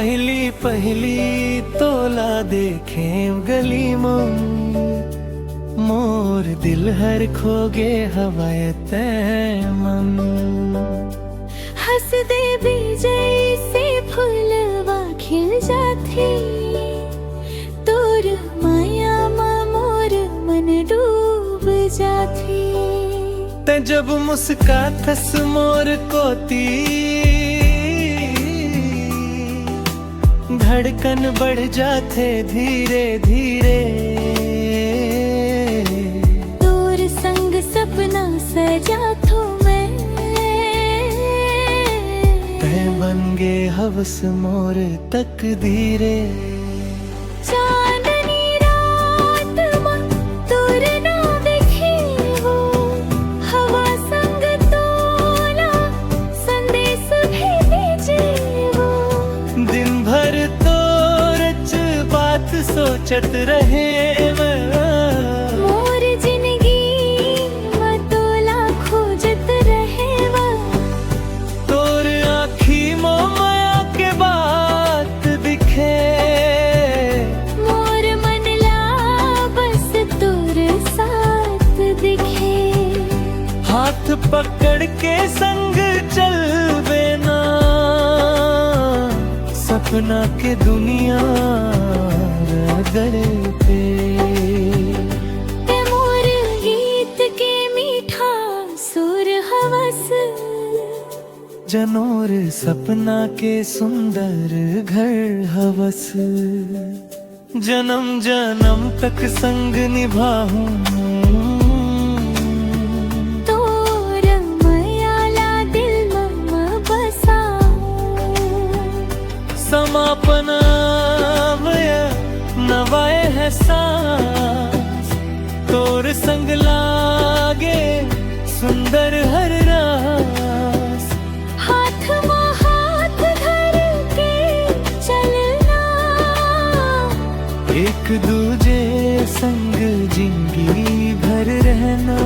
पहली पहली तोला देखे गली मोर दिल हर खोगे हवाए मन हंस दे बीजई से फूलवा खिल जाती तोर माया मा मोर मन डूब जाती। ते जब मुस्काथस मोर कोती धड़कन बढ़ जाते धीरे धीरे। तोर संग सपना सजा थो मैं तै बन गे हवस मोर तकदीरे। चांदनी रात मा तोर ना दिखे वो हवा संग तोला संदेश भी भेजे वो। दिन भर तो रच बात सोचत रहे मोर जिंदगी मा तोला खोजत रहे वो। तोर आँखी मो माया के बात दिखे मोर मन ला बस तोर साथ दिखे। हाथ पकड़ के संग चल बेना सपना के दुनिया गले पे। ते मोर गीत के मीठा सुर हवस जनोर सपना के सुंदर घर हवस। जन्म जन्म तक संग निभाऊं तोर मायाला दिल मा बसाऊं। समापन नवाए है सांस तोर संग लागे सुंदर हर रास। हाथ मा हाथ धर के चलना एक दूजे संग जिंदगी भर रहना।